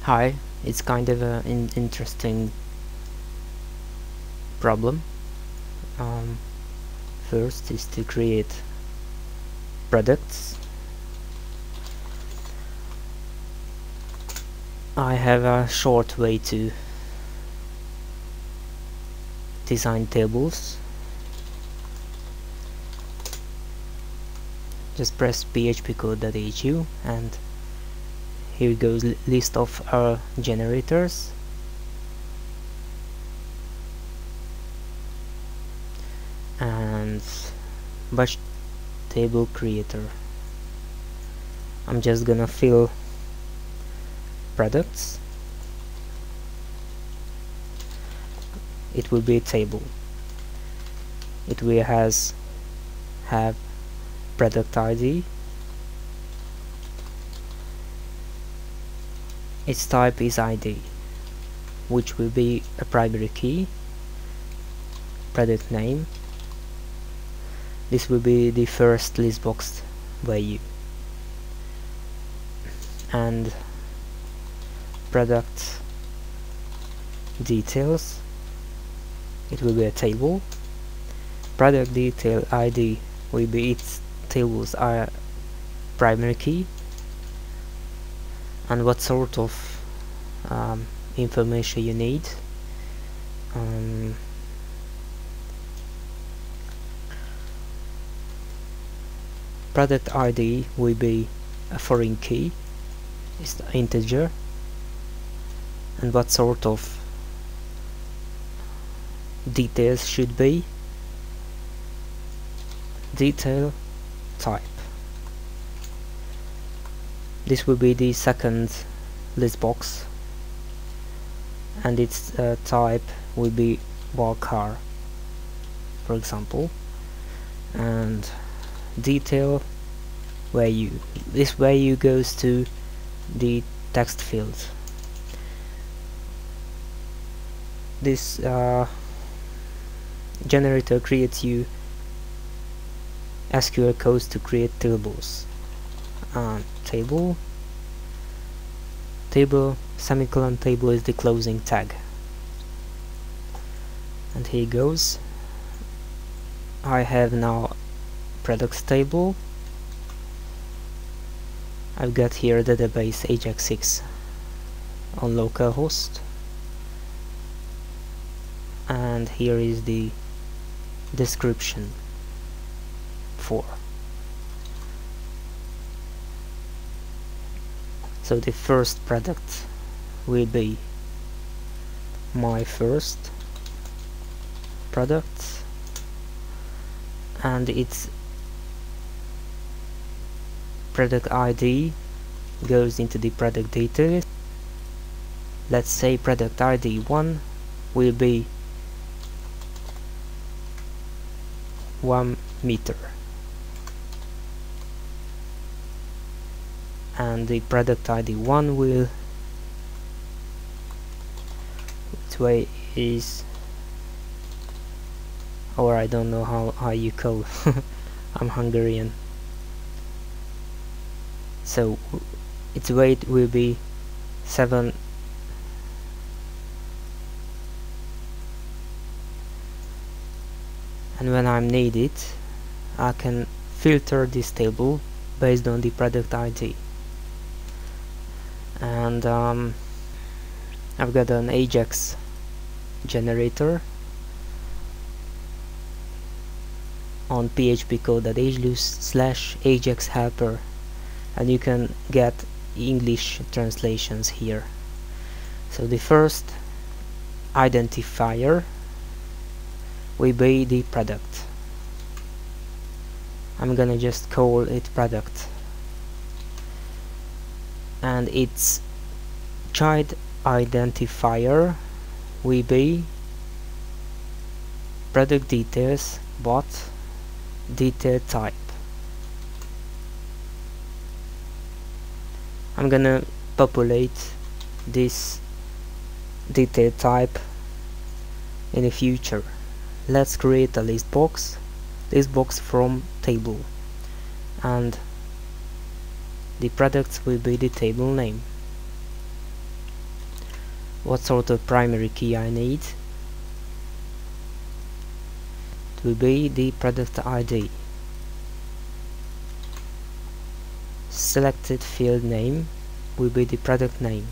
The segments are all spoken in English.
Hi, it's kind of an interesting problem. Um, First is to create products. I have a short way to design tables. Just press PHP code.hu and here goes list of our generators. And batch table creator. I'm just gonna fill products. It will be a table. It will have product ID. Its type is ID, which will be a primary key. Product name. This will be the first listbox value. And product details. It will be a table. Product detail ID will be its tables are primary key. And what sort of information you need. Product ID will be a foreign key, it's the integer, and what sort of details should be detail type. This will be the second list box, and its type will be varchar, for example. And detail value. This value goes to the text field. This generator creates you SQL codes to create tables. Table semicolon table is the closing tag. And here goes. I have now products table. I've got here database Ajax 6 on localhost, and here is the description for. So the first product will be my first product, and its product ID goes into the product details. Let's say product ID 1 will be 1 meter, and the product ID 1 will its way is, or I don't know how you call I'm Hungarian. So its weight will be 7, and when I'm needed I can filter this table based on the product ID. And I've got an Ajax generator on php code.hu/Ajax helper, and you can get English translations here. So the first identifier will be the product. I'm gonna just call it product, and its child identifier will be product details but detail type. I'm gonna populate this detail type in the future. Let's create a list box from table, and the products will be the table name. what sort of primary key I need. It will be the product ID. Selected field name will be the product name.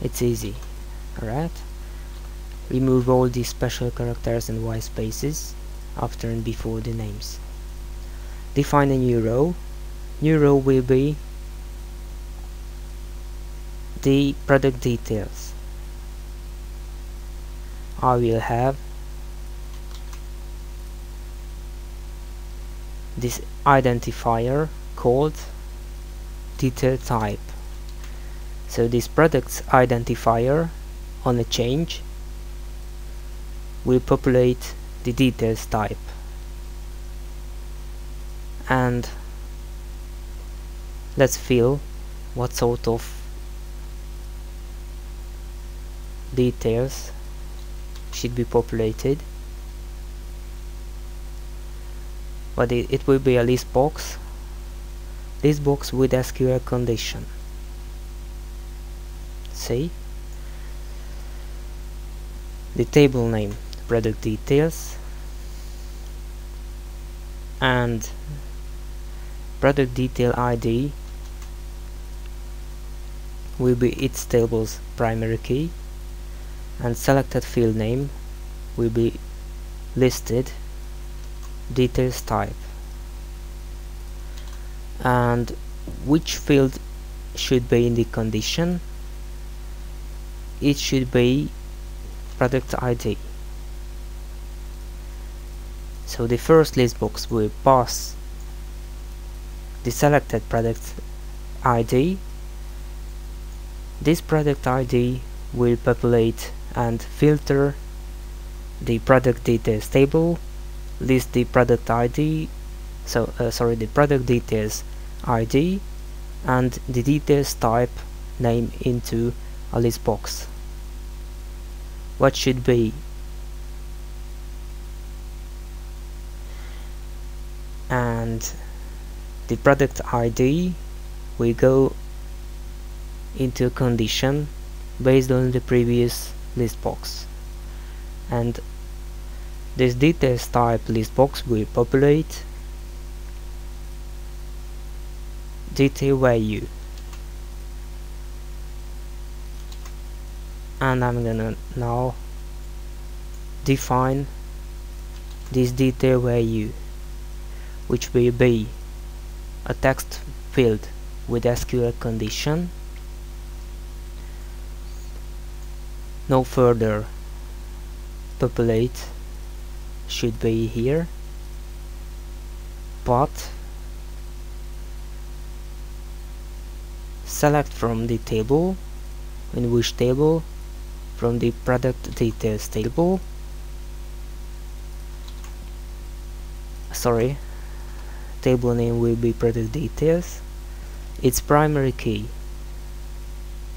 It's easy. Alright. Remove all the special characters and white spaces after and before the names. Define a new row. New row will be the product details. I will have this identifier called detail type. So this product's identifier on a change will populate the details type, and let's fill what sort of details should be populated. But it will be a listbox with SQL condition. See, the table name, product details, and product detail ID will be its table's primary key, and selected field name will be listed details type. And which field should be in the condition? It should be product ID. So the first listbox will pass the selected product ID. This product ID will populate and filter the product details table, list the product ID, the product details ID and the details type name into a list box. What should be? And the product ID will go into a condition based on the previous list box, and this details type list box will populate detail value, and I'm gonna now define this detail value, which will be a text field with SQL condition. No further populate should be here, but select from the table. In which table? From the product details table. Table name will be product details. Its primary key,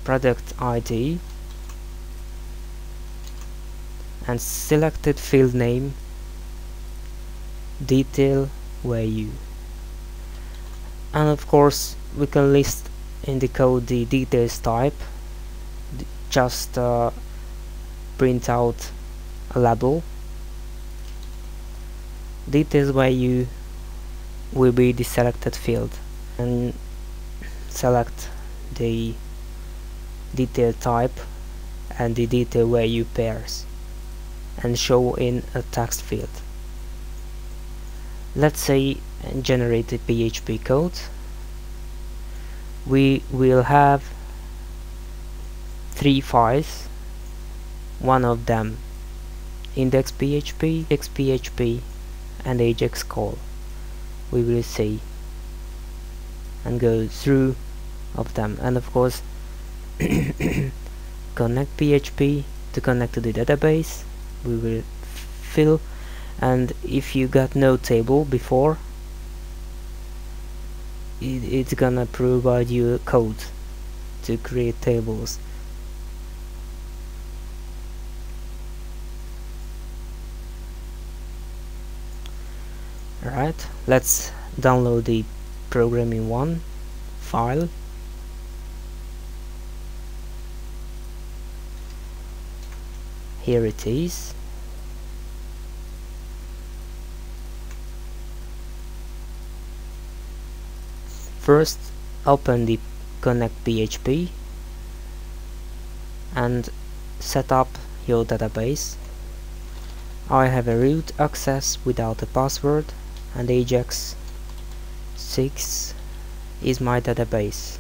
product ID, and selected field name, detail value. And of course we can list in the code the details type. Just print out a label. Details value will be the selected field, and select the detail type and the detail value pairs and show in a text field. Let's say generate a PHP code. We will have 3 files, one of them index.php, text.php and ajax call. We will see and go through of them, and of course connect PHP to connect to the database. We will fill, and if you got no table before, it's gonna provide you a code to create tables. Alright, let's download the program in one file. Here it is. First, open the Connect PHP and set up your database. I have a root access without a password, and Ajax 6 is my database.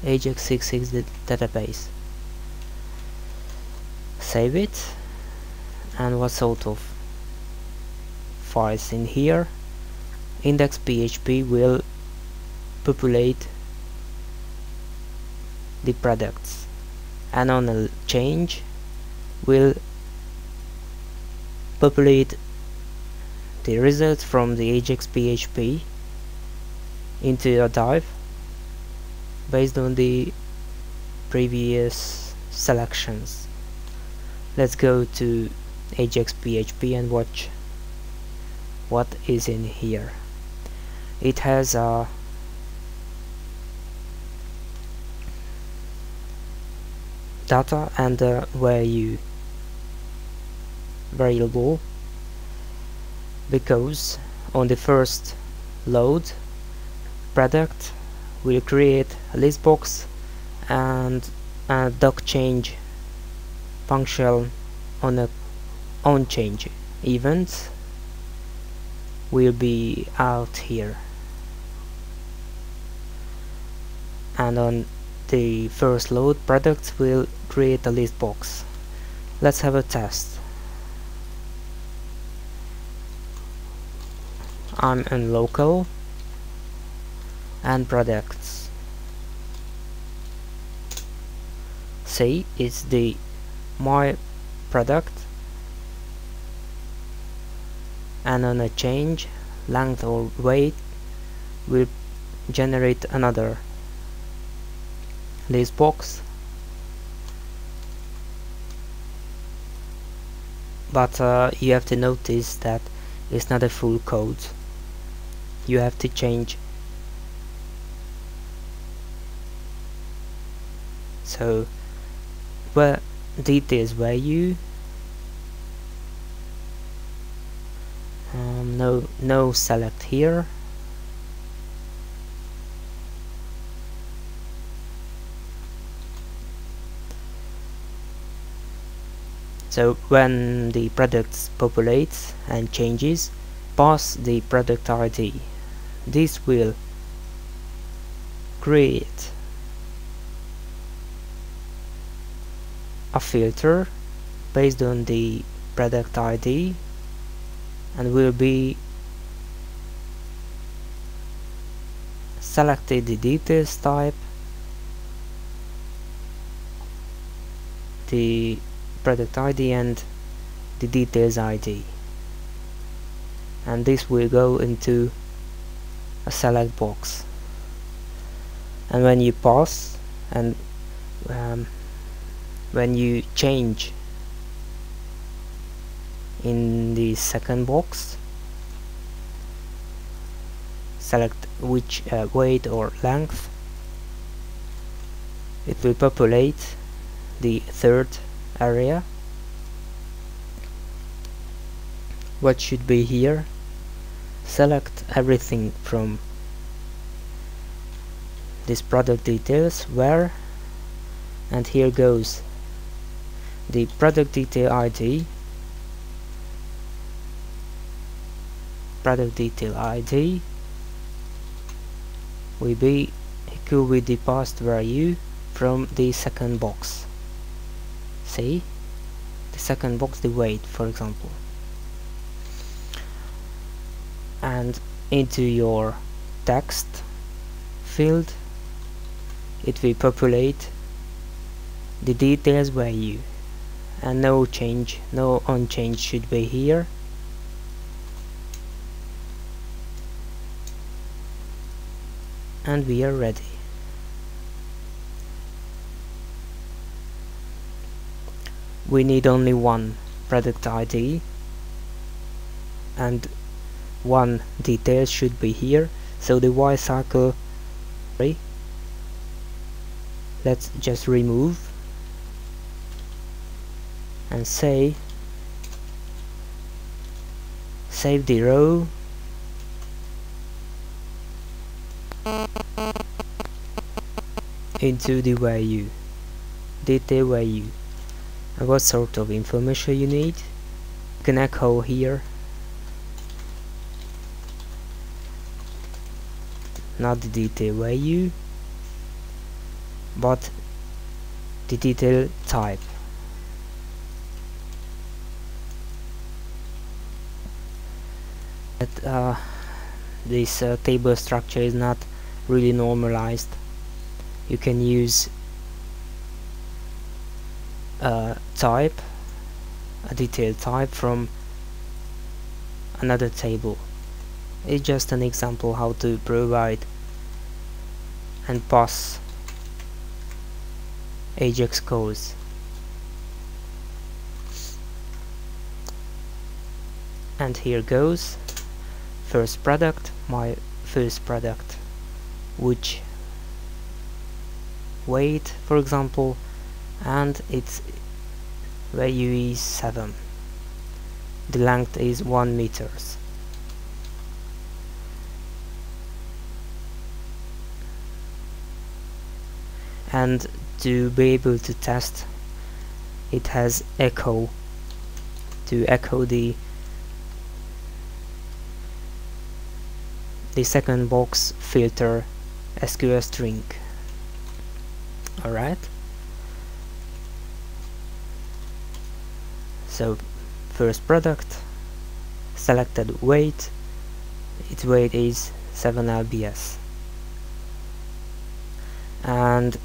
Ajax 6 is the database. Save it, and what sort of files in here? Index.php will populate the products, and on a change will populate the results from the Ajax PHP into a div based on the previous selections. Let's go to Ajax PHP and watch what is in here. It has a data and a value variable, because on the first load product will create a listbox, and a docChange function on a onChange event will be out here, and on the first load products will create a listbox. Let's have a test. I'm in local and products. See, it's the my product, and on a change length or weight will generate another listbox, but you have to notice that it's not a full code. You have to change. So where details value, no select here. So when the products populates and changes, pass the product ID. This will create a filter based on the product ID, and will be selected the details type, the product ID and the details ID, and this will go into a select box. And when you pass and when you change in the second box, select which weight or length, it will populate the third area. What should be here? Select everything from this product details where, and here goes the product detail ID, product detail ID will be equal with the passed value from the second box. See, the second box, the weight, for example, and into your text field it will populate the details value, and no change, no unchanged should be here. And we are ready. We need only one product ID and one detail should be here, so the while cycle, let's just remove and say save the row into the value, detail value. And what sort of information you need? You can echo here, not the detail value, but the detail type. But this table structure is not really normalized. You can use a detail type from another table. It's just an example how to provide and pass Ajax calls. And here goes first product, my first product, which weight, for example, and its value is 7. The length is 1 meters. And to be able to test, it has echo to echo the second box filter SQL string. Alright, so first product, selected weight, its weight is 7 lbs, and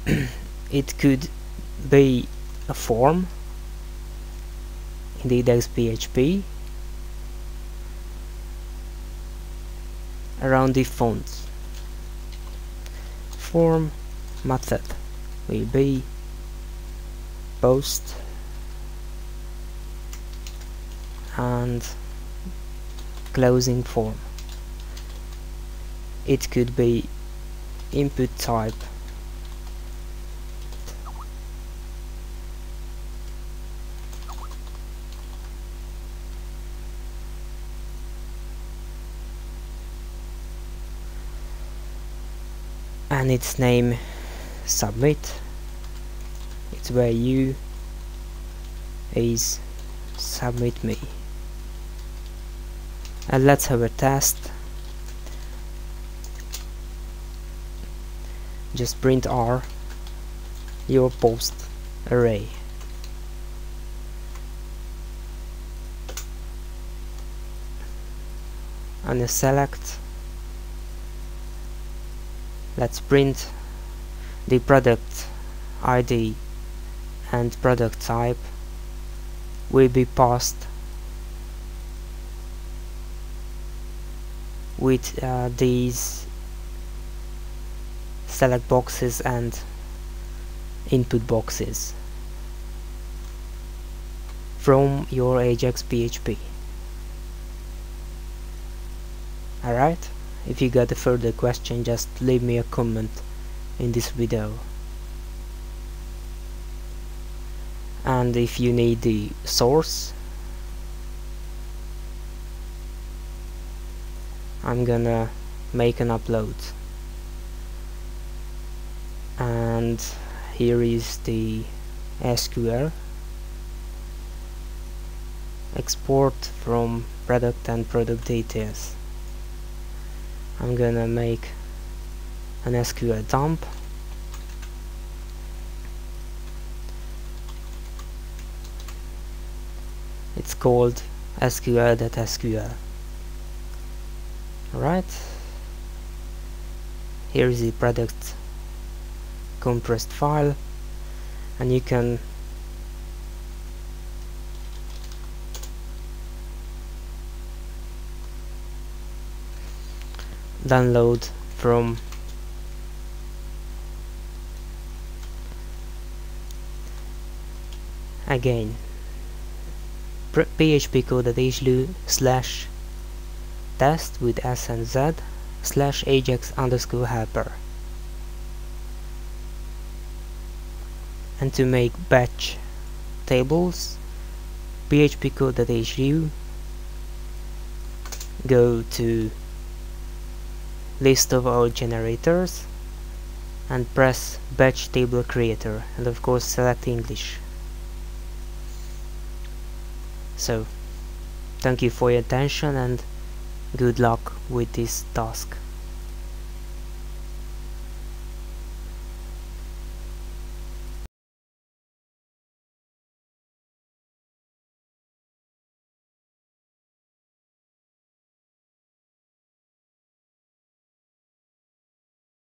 it could be a form in the index.php around the fonts. Form method will be post and closing form. It could be input type, and its name submit, its value is submit me. And let's have a test. Just print R your post array. And select, let's print the product ID and product type will be passed with these select boxes and input boxes from your Ajax PHP. Alright, if you got a further question, just leave me a comment in this video. And if you need the source, I'm gonna make an upload. And here is the SQL export from product and product details. I'm gonna make an SQL dump. It's called SQL.SQL. Alright, here is the product compressed file, and you can download from again php code.hu/test with S and Z /ajax_helper, and to make batch tables phpcode.hu, go to list of all generators and press batch table creator, and of course select English. So thank you for your attention and good luck with this task.